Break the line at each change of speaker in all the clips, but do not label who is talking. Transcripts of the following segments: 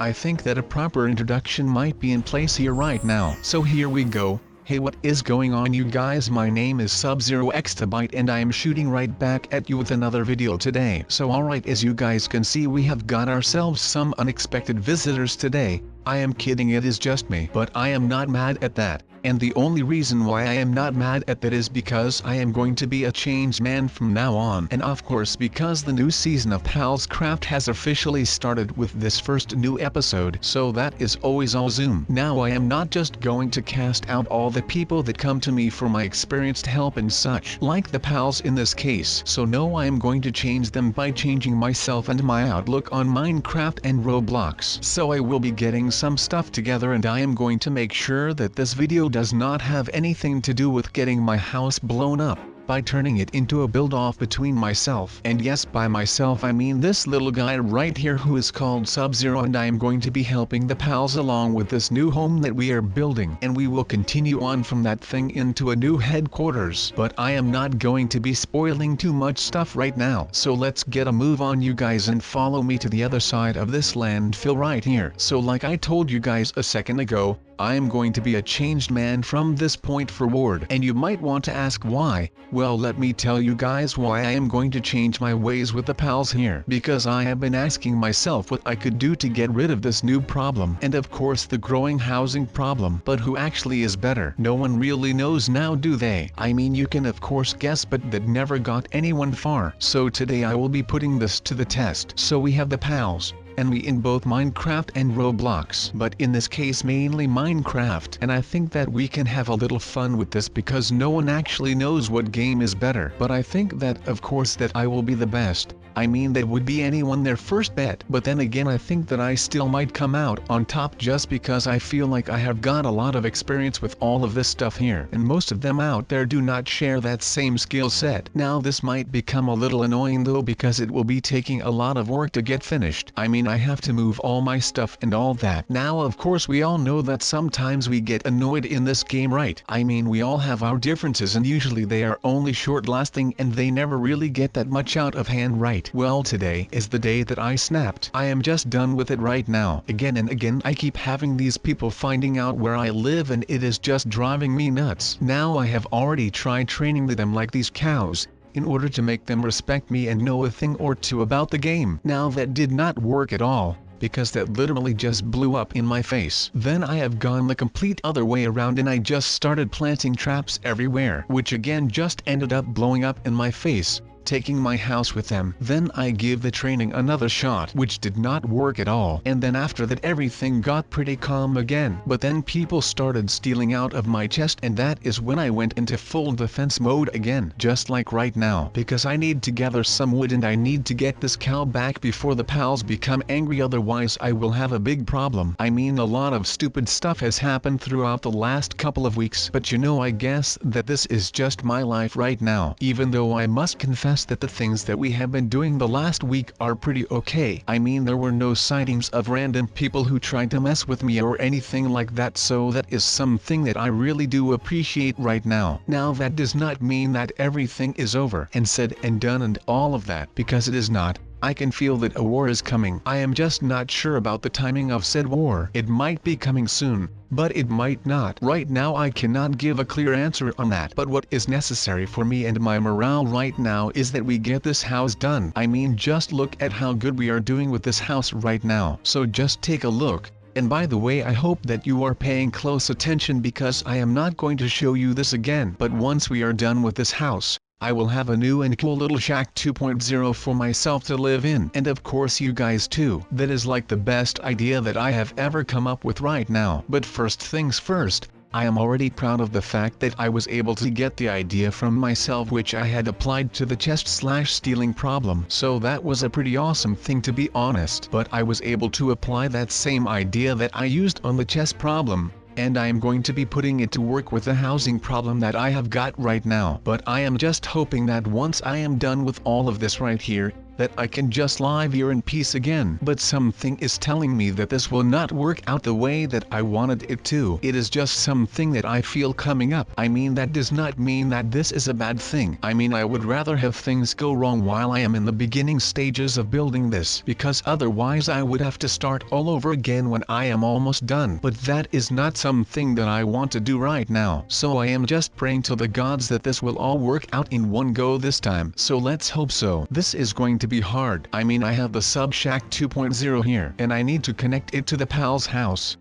I think that a proper introduction might be in place here right now. So here we go. Hey, what is going on, you guys? My name is Sub0xTbyte and I am shooting right back at you with another video today. So alright, as you guys can see, we have got ourselves some unexpected visitors today. I am kidding, it is just me, but I am not mad at that. And the only reason why I am not mad at that is because I am going to be a changed man from now on. And of course because the new season of PalsCraft has officially started with this first new episode. So that is always awesome. Now I am not just going to cast out all the people that come to me for my experienced help and such, like the pals in this case. So no, I am going to change them by changing myself and my outlook on Minecraft and Roblox. So I will be getting some stuff together and I am going to make sure that this video does not have anything to do with getting my house blown up, by turning it into a build-off between myself. And yes, by myself I mean this little guy right here who is called Sub-Zero, and I am going to be helping the pals along with this new home that we are building. And we will continue on from that thing into a new headquarters. But I am not going to be spoiling too much stuff right now. So let's get a move on, you guys, and follow me to the other side of this landfill right here. So like I told you guys a second ago, I am going to be a changed man from this point forward. And you might want to ask why. Well, let me tell you guys why I am going to change my ways with the pals here. Because I have been asking myself what I could do to get rid of this new problem. And of course the growing housing problem. But who actually is better? No one really knows now, do they? I mean, you can of course guess, but that never got anyone far. So today I will be putting this to the test. So we have the pals and we in both Minecraft and Roblox, but in this case mainly Minecraft. And I think that we can have a little fun with this because no one actually knows what game is better. But I think that of course that I will be the best. I mean, that would be anyone their first bet. But then again, I think that I still might come out on top just because I feel like I have got a lot of experience with all of this stuff here. And most of them out there do not share that same skill set. Now this might become a little annoying though, because it will be taking a lot of work to get finished. I mean, I have to move all my stuff and all that. Now of course we all know that sometimes we get annoyed in this game, right? I mean, we all have our differences and usually they are only short lasting and they never really get that much out of hand, right? Well, today is the day that I snapped. I am just done with it right now. Again and again I keep having these people finding out where I live and it is just driving me nuts. Now I have already tried training them like these cows, in order to make them respect me and know a thing or two about the game. Now that did not work at all, because that literally just blew up in my face. Then I have gone the complete other way around and I just started planting traps everywhere, which again just ended up blowing up in my face, taking my house with them. Then I give the training another shot, which did not work at all. And then after that everything got pretty calm again. But then people started stealing out of my chest and that is when I went into full defense mode again, just like right now, because I need to gather some wood and I need to get this cow back before the pals become angry, otherwise I will have a big problem. I mean, a lot of stupid stuff has happened throughout the last couple of weeks, but you know, I guess that this is just my life right now, even though I must confess that the things that we have been doing the last week are pretty okay. I mean, there were no sightings of random people who tried to mess with me or anything like that, so that is something that I really do appreciate right now. Now that does not mean that everything is over and said and done and all of that, because it is not. I can feel that a war is coming. I am just not sure about the timing of said war. It might be coming soon, but it might not. Right now I cannot give a clear answer on that. But what is necessary for me and my morale right now is that we get this house done. I mean, just look at how good we are doing with this house right now. So just take a look. And by the way, I hope that you are paying close attention because I am not going to show you this again. But once we are done with this house, I will have a new and cool little shack 2.0 for myself to live in. And of course you guys too. That is like the best idea that I have ever come up with right now. But first things first, I am already proud of the fact that I was able to get the idea from myself, which I had applied to the chest/stealing problem. So that was a pretty awesome thing, to be honest. But I was able to apply that same idea that I used on the chest problem, and I am going to be putting it to work with the housing problem that I have got right now. But I am just hoping that once I am done with all of this right here, that I can just live here in peace again. But something is telling me that this will not work out the way that I wanted it to. It is just something that I feel coming up. I mean, that does not mean that this is a bad thing. I mean, I would rather have things go wrong while I am in the beginning stages of building this, because otherwise I would have to start all over again when I am almost done. But that is not something that I want to do right now. So I am just praying to the gods that this will all work out in one go this time. So let's hope so. This is going to be hard. I mean, I have the Sub Shack 2.0 here, and I need to connect it to the Pal's house.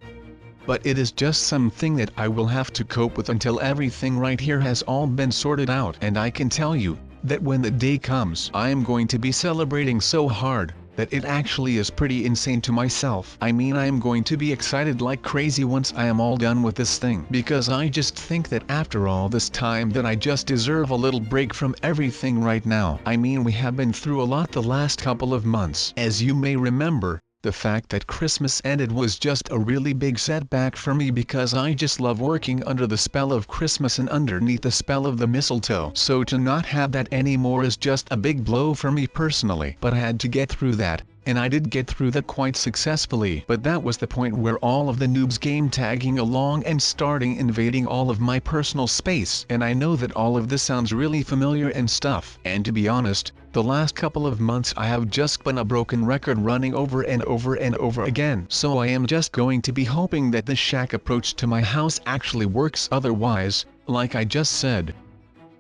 But it is just something that I will have to cope with until everything right here has all been sorted out. And I can tell you that when the day comes, I am going to be celebrating so hard that it actually is pretty insane to myself. I mean, I am going to be excited like crazy once I am all done with this thing, because I just think that after all this time that I just deserve a little break from everything right now. I mean, we have been through a lot the last couple of months. As you may remember, the fact that Christmas ended was just a really big setback for me, because I just love working under the spell of Christmas and underneath the spell of the mistletoe. So to not have that anymore is just a big blow for me personally. But I had to get through that, and I did get through that quite successfully. But that was the point where all of the noobs came tagging along and starting invading all of my personal space. And I know that all of this sounds really familiar and stuff. And to be honest, the last couple of months I have just been a broken record running over and over and over again. So I am just going to be hoping that the shack approach to my house actually works. Otherwise, like I just said,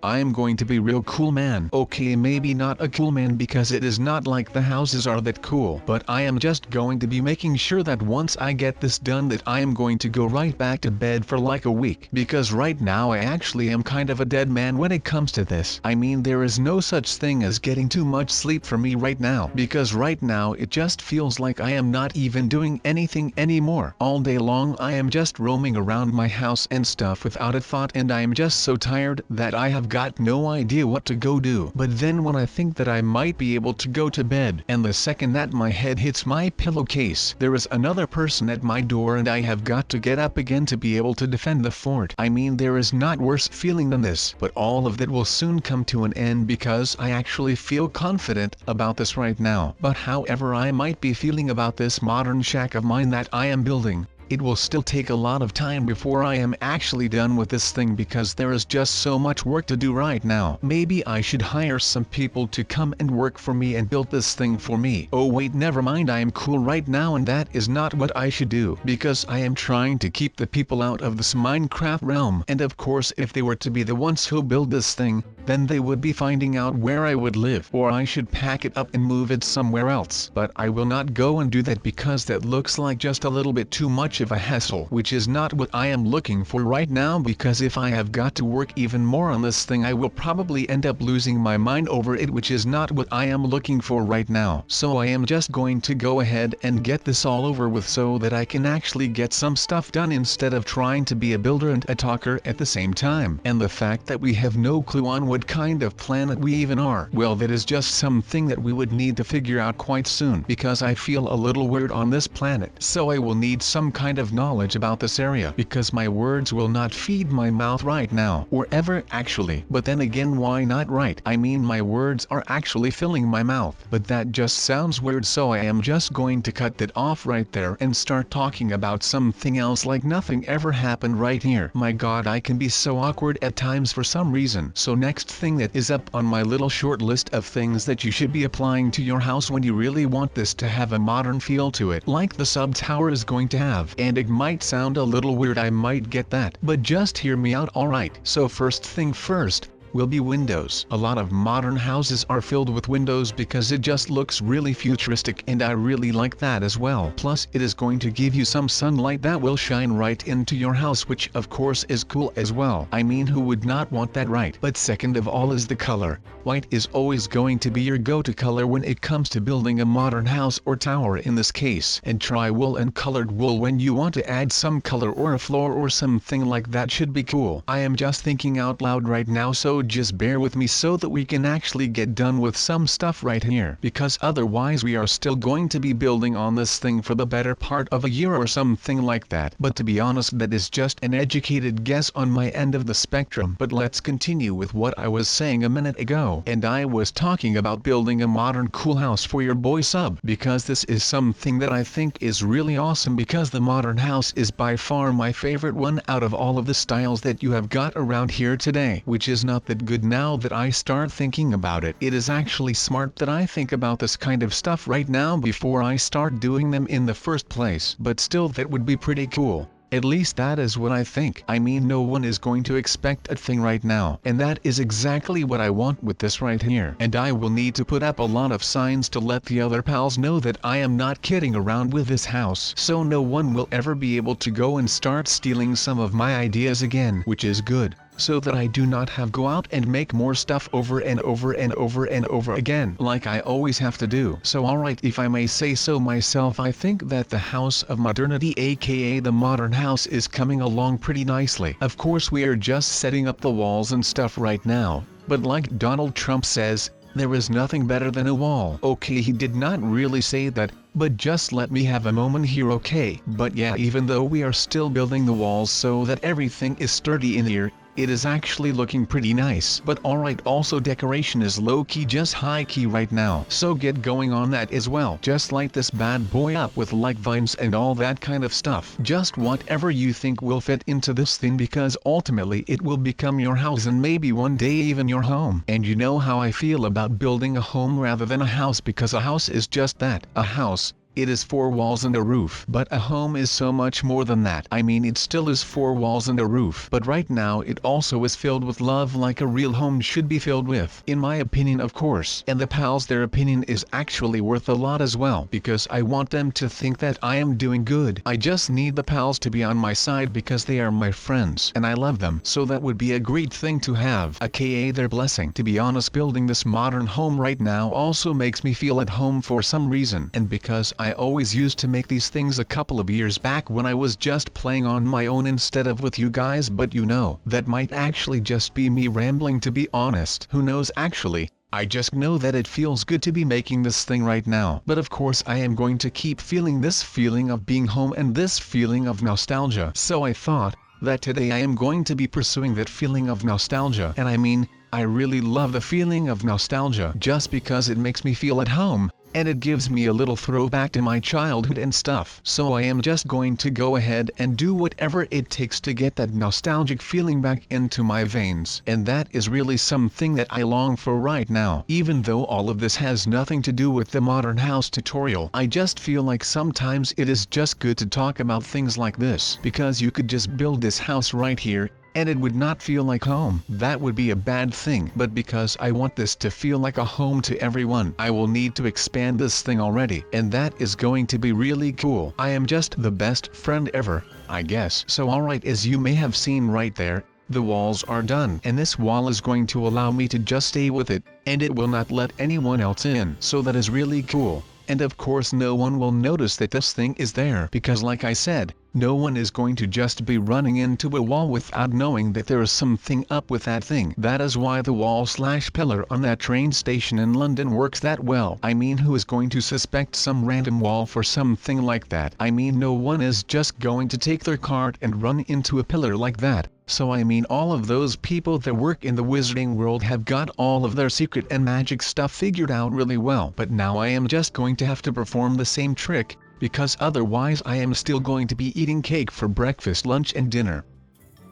I am going to be real cool man. Okay, maybe not a cool man because it is not like the houses are that cool, but I am just going to be making sure that once I get this done that I am going to go right back to bed for like a week, because right now I actually am kind of a dead man when it comes to this. I mean, there is no such thing as getting too much sleep for me right now, because right now it just feels like I am not even doing anything anymore. All day long I am just roaming around my house and stuff without a thought, and I am just so tired that I have got no idea what to go do. But then when I think that I might be able to go to bed, and the second that my head hits my pillowcase, there is another person at my door and I have got to get up again to be able to defend the fort. I mean, there is not worse feeling than this, but all of that will soon come to an end because I actually feel confident about this right now. But however I might be feeling about this modern shack of mine that I am building, it will still take a lot of time before I am actually done with this thing, because there is just so much work to do right now. Maybe I should hire some people to come and work for me and build this thing for me. Oh wait, never mind, I am cool right now and that is not what I should do, because I am trying to keep the people out of this Minecraft realm. And of course, if they were to be the ones who build this thing, then they would be finding out where I would live, or I should pack it up and move it somewhere else. But I will not go and do that because that looks like just a little bit too much of a hassle, which is not what I am looking for right now, because if I have got to work even more on this thing I will probably end up losing my mind over it, which is not what I am looking for right now. So I am just going to go ahead and get this all over with so that I can actually get some stuff done instead of trying to be a builder and a talker at the same time. And the fact that we have no clue on what kind of planet we even are, well, that is just something that we would need to figure out quite soon, because I feel a little weird on this planet. So I will need some kind of knowledge about this area, because my words will not feed my mouth right now, or ever actually. But then again, why not, right? I mean, my words are actually filling my mouth, but that just sounds weird, so I am just going to cut that off right there and start talking about something else like nothing ever happened right here. My god, I can be so awkward at times for some reason. So next thing that is up on my little short list of things that you should be applying to your house when you really want this to have a modern feel to it, like the sub tower is going to have. And it might sound a little weird, I might get that, but just hear me out, alright? So first thing first will be windows. A lot of modern houses are filled with windows because it just looks really futuristic, and I really like that as well. Plus it is going to give you some sunlight that will shine right into your house, which of course is cool as well. I mean, who would not want that, right? But second of all is the color. White is always going to be your go-to color when it comes to building a modern house or tower in this case. And try wool and colored wool when you want to add some color, or a floor or something like that should be cool. I am just thinking out loud right now, so so just bear with me so that we can actually get done with some stuff right here, because otherwise we are still going to be building on this thing for the better part of a year or something like that. But to be honest, that is just an educated guess on my end of the spectrum. But let's continue with what I was saying a minute ago, and I was talking about building a modern cool house for your boy Sub, because this is something that I think is really awesome, because the modern house is by far my favorite one out of all of the styles that you have got around here today, which is not that good now that I start thinking about it. It is actually smart that I think about this kind of stuff right now before I start doing them in the first place, but still that would be pretty cool. At least that is what I think. I mean, no one is going to expect a thing right now, and that is exactly what I want with this right here. And I will need to put up a lot of signs to let the other pals know that I am not kidding around with this house, so no one will ever be able to go and start stealing some of my ideas again, which is good, so that I do not have go out and make more stuff over and over and over and over again like I always have to do. So alright, if I may say so myself, I think that the House of Modernity, aka the modern house, is coming along pretty nicely. Of course we are just setting up the walls and stuff right now, but like Donald Trump says, there is nothing better than a wall. Okay, he did not really say that, but just let me have a moment here, okay? But yeah, even though we are still building the walls so that everything is sturdy in here, it is actually looking pretty nice. But alright, also decoration is low-key, just high-key right now, so get going on that as well. Just light this bad boy up with like vines and all that kind of stuff. Just whatever you think will fit into this thing, because ultimately it will become your house and maybe one day even your home. And you know how I feel about building a home rather than a house, because a house is just that, a house. It is 4 walls and a roof. But a home is so much more than that. I mean, it still is 4 walls and a roof, but right now it also is filled with love, like a real home should be filled with, in my opinion, of course. And the pals, their opinion is actually worth a lot as well, because I want them to think that I am doing good. I just need the pals to be on my side because they are my friends and I love them, so that would be a great thing to have, aka their blessing. To be honest, building this modern home right now also makes me feel at home for some reason, and because I always used to make these things a couple of years back when I was just playing on my own instead of with you guys, but you know, that might actually just be me rambling, to be honest. Who knows actually? I just know that it feels good to be making this thing right now. But of course I am going to keep feeling this feeling of being home and this feeling of nostalgia. So I thought that today I am going to be pursuing that feeling of nostalgia. And I mean, I really love the feeling of nostalgia just because it makes me feel at home, and it gives me a little throwback to my childhood and stuff. So I am just going to go ahead and do whatever it takes to get that nostalgic feeling back into my veins. And that is really something that I long for right now. Even though all of this has nothing to do with the modern house tutorial, I just feel like sometimes it is just good to talk about things like this, because you could just build this house right here, and it would not feel like home. That would be a bad thing. But because I want this to feel like a home to everyone, I will need to expand this thing already, and that is going to be really cool. I am just the best friend ever, I guess. So alright, as you may have seen right there, the walls are done, and this wall is going to allow me to just stay with it, and it will not let anyone else in. So that is really cool. And of course no one will notice that this thing is there, because like I said, no one is going to just be running into a wall without knowing that there is something up with that thing. That is why the wall/pillar on that train station in London works that well. I mean, who is going to suspect some random wall for something like that? I mean, no one is just going to take their cart and run into a pillar like that. So I mean, all of those people that work in the wizarding world have got all of their secret and magic stuff figured out really well. But now I am just going to have to perform the same trick, because otherwise I am still going to be eating cake for breakfast, lunch and dinner.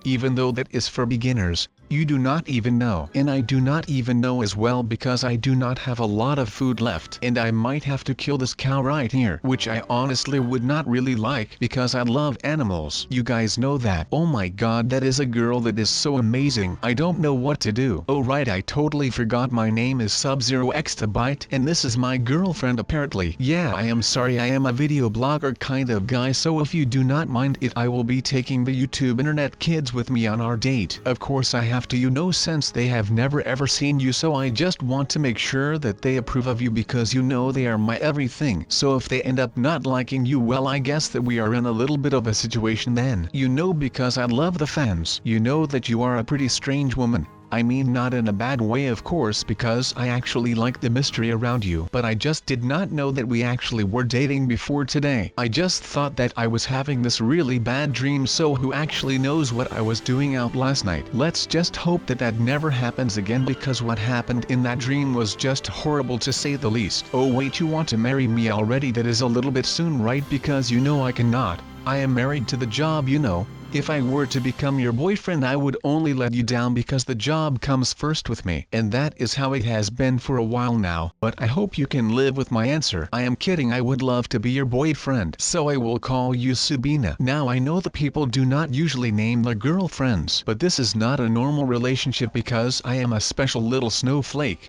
Even though that is for beginners, you do not even know. And I do not even know as well, because I do not have a lot of food left. And I might have to kill this cow right here, which I honestly would not really like, because I love animals. You guys know that. Oh my god, that is a girl that is so amazing. I don't know what to do. Oh right, I totally forgot my name is Sub-Zero Exabyte, and this is my girlfriend apparently. Yeah, I am sorry, I am a video blogger kind of guy, so if you do not mind it, I will be taking the YouTube internet kids with me on our date. Of course I have to, you know, since they have never ever seen you, so I just want to make sure that they approve of you, because you know they are my everything. So if they end up not liking you, well, I guess that we are in a little bit of a situation then. You know, because I love the fans. You know that you are a pretty strange woman. I mean not in a bad way of course, because I actually like the mystery around you, but I just did not know that we actually were dating before today. I just thought that I was having this really bad dream, so who actually knows what I was doing out last night. Let's just hope that that never happens again, because what happened in that dream was just horrible to say the least. Oh wait, you want to marry me already? That is a little bit soon, right? Because you know I cannot. I am married to the job, you know. If I were to become your boyfriend, I would only let you down because the job comes first with me. And that is how it has been for a while now. But I hope you can live with my answer. I am kidding, I would love to be your boyfriend. So I will call you Subina. Now I know that people do not usually name their girlfriends, but this is not a normal relationship because I am a special little snowflake.